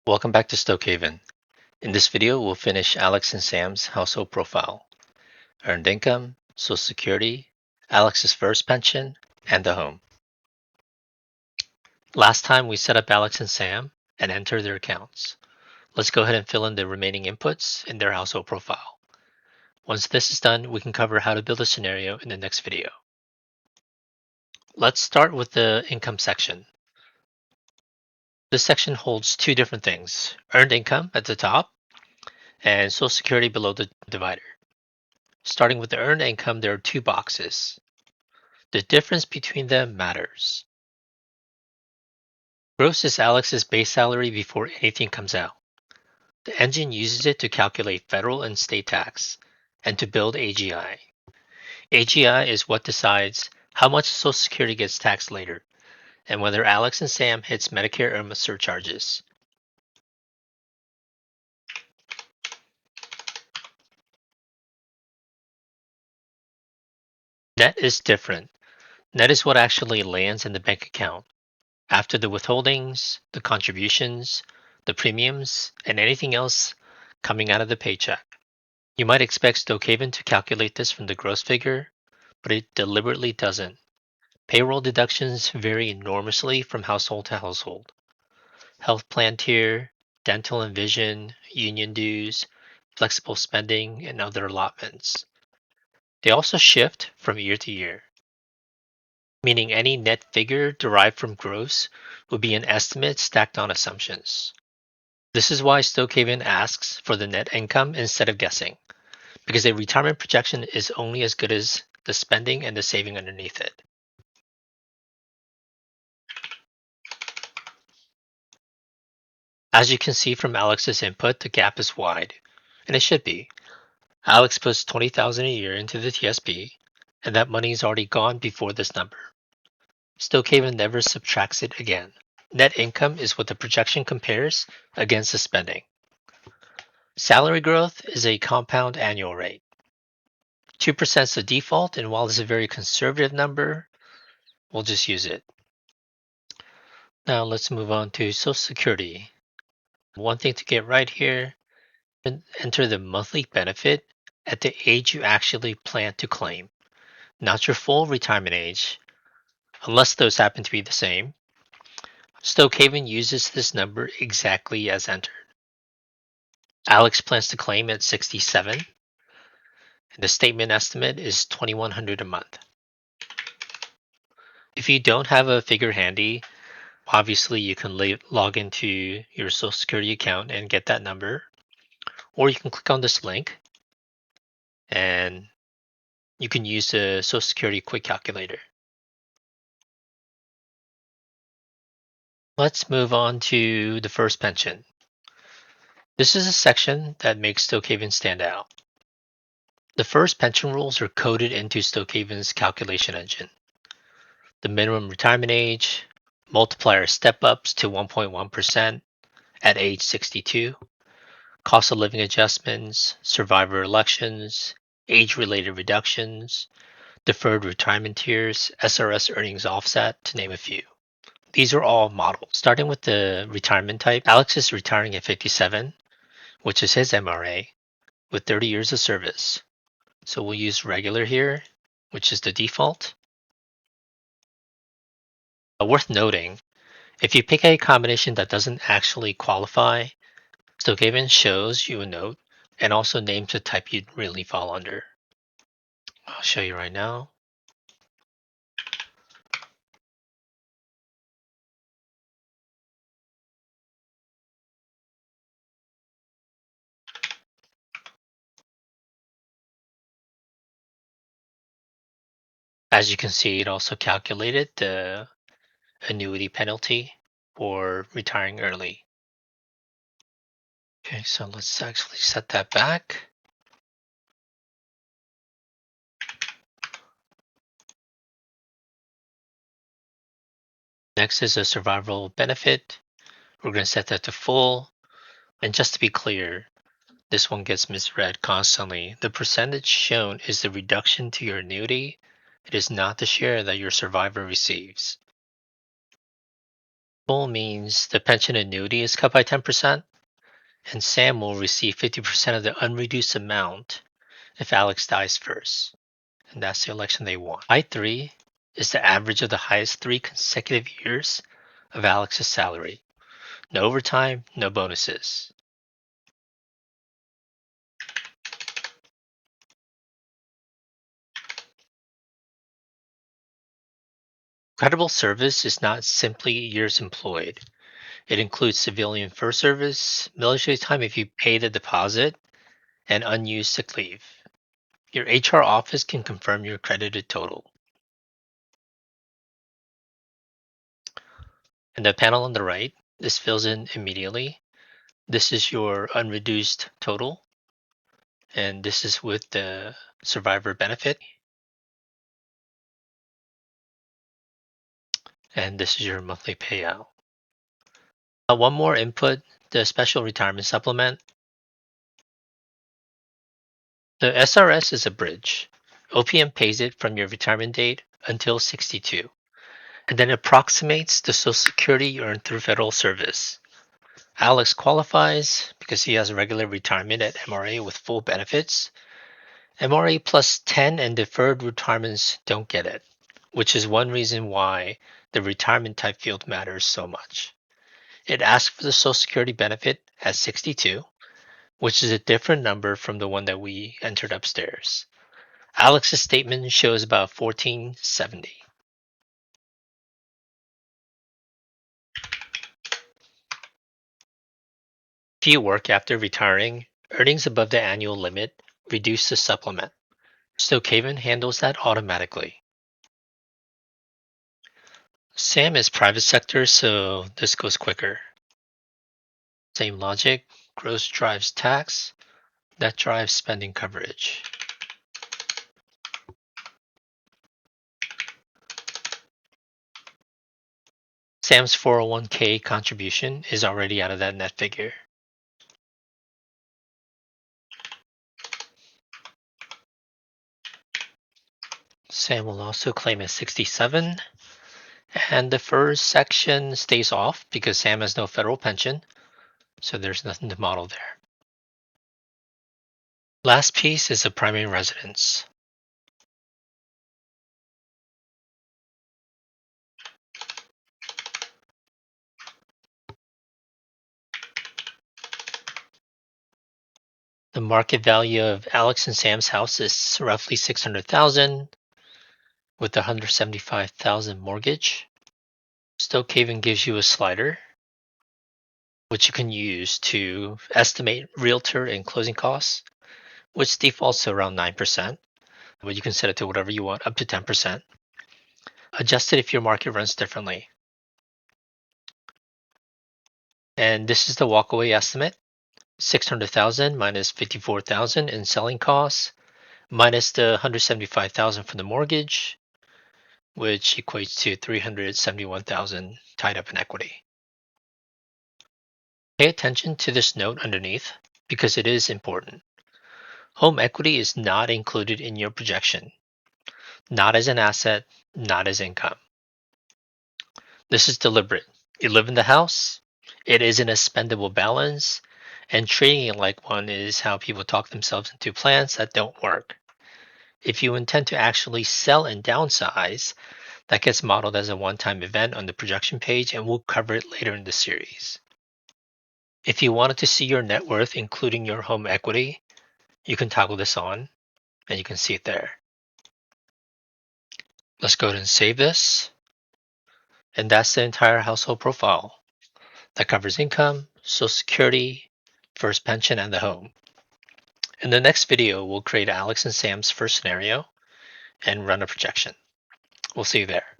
Welcome back to Stokehaven. In this video, we'll finish Alex and Sam's household profile, earned income, Social Security, Alex's first pension, and the home. Last time we set up Alex and Sam and entered their accounts. Let's go ahead and fill in the remaining inputs in their household profile. Once this is done, we can cover how to build a scenario in the next video. Let's start with the income section. This section holds two different things, earned income at the top and Social Security below the divider. Starting with the earned income, there are two boxes. The difference between them matters. Gross is Alex's base salary before anything comes out. The engine uses it to calculate federal and state tax and to build AGI. AGI is what decides how much Social Security gets taxed later and whether Alex and Sam hits Medicare IRMA surcharges. Net is different. Net is what actually lands in the bank account after the withholdings, the contributions, the premiums, and anything else coming out of the paycheck. You might expect Stokehaven to calculate this from the gross figure, but it deliberately doesn't. Payroll deductions vary enormously from household to household. Health plan tier, dental and vision, union dues, flexible spending, and other allotments. They also shift from year to year, meaning any net figure derived from gross would be an estimate stacked on assumptions. This is why Stokehaven asks for the net income instead of guessing, because a retirement projection is only as good as the spending and the saving underneath it. As you can see from Alex's input, the gap is wide, and it should be. Alex puts $20,000 a year into the TSP, and that money is already gone before this number. Stokehaven never subtracts it again. Net income is what the projection compares against the spending. Salary growth is a compound annual rate. 2% is the default, and while it's a very conservative number, we'll just use it. Now let's move on to Social Security. One thing to get right here, enter the monthly benefit at the age you actually plan to claim, not your full retirement age, unless those happen to be the same. Stokehaven uses this number exactly as entered. Alex plans to claim at 67, and the statement estimate is $2,100 a month. If you don't have a figure handy, obviously you can log into your Social Security account and get that number, or you can click on this link and you can use the Social Security quick calculator. Let's move on to the first pension. This is a section that makes Stokehaven stand out. The first pension rules are coded into Stokehaven's calculation engine. The minimum retirement age, multiplier step-ups to 1.1% at age 62, cost of living adjustments, survivor elections, age-related reductions, deferred retirement tiers, SRS earnings offset, to name a few. These are all modeled. Starting with the retirement type, Alex is retiring at 57, which is his MRA, with 30 years of service. So we'll use regular here, which is the default. Worth noting, if you pick a combination that doesn't actually qualify, Stokehaven shows you a note and also names the type you'd really fall under. I'll show you right now. As you can see, it also calculated the annuity penalty for retiring early. Okay, so let's actually set that back. Next is a survival benefit. We're going to set that to full. And just to be clear, this one gets misread constantly. The percentage shown is the reduction to your annuity. It is not the share that your survivor receives. Full means the pension annuity is cut by 10%, and Sam will receive 50% of the unreduced amount if Alex dies first. And that's the election they want. I3 is the average of the highest 3 consecutive years of Alex's salary. No overtime, no bonuses. Credible service is not simply years employed. It includes civilian FERS service, military time if you pay the deposit, and unused sick leave. Your HR office can confirm your credited total. And the panel on the right, this fills in immediately. This is your unreduced total, and this is with the survivor benefit. And this is your monthly payout. One more input, the special retirement supplement. The SRS is a bridge. OPM pays it from your retirement date until 62, and then approximates the Social Security you earned through federal service. Alex qualifies because he has a regular retirement at MRA with full benefits. MRA plus 10 and deferred retirements don't get it, which is one reason why the retirement type field matters so much. It asks for the Social Security benefit at 62, which is a different number from the one that we entered upstairs. Alex's statement shows about 1470. If you work after retiring, earnings above the annual limit reduce the supplement. Stokhaven handles that automatically. Sam is private sector, so this goes quicker. Same logic, gross drives tax, that drives spending coverage. Sam's 401k contribution is already out of that net figure. Sam will also claim at 67, and the FERS section stays off because Sam has no federal pension, so there's nothing to model there. Last piece is the primary residence. The market value of Alex and Sam's house is roughly 600,000 with a 175,000 mortgage. Stokhaven gives you a slider which you can use to estimate realtor and closing costs, which defaults to around 9%, but you can set it to whatever you want, up to 10%. Adjust it if your market runs differently. And this is the walkaway estimate, 600,000 minus 54,000 in selling costs, minus the 175,000 for the mortgage, which equates to 371,000 tied up in equity. Pay attention to this note underneath because it is important. Home equity is not included in your projection, not as an asset, not as income. This is deliberate. You live in the house, it isn't a spendable balance, and treating it like one is how people talk themselves into plans that don't work. If you intend to actually sell and downsize, that gets modeled as a one-time event on the projection page, and we'll cover it later in the series. If you wanted to see your net worth, including your home equity, you can toggle this on, and you can see it there. Let's go ahead and save this. And that's the entire household profile. That covers income, Social Security, first pension, and the home. In the next video, we'll create Alex and Sam's first scenario and run a projection. We'll see you there.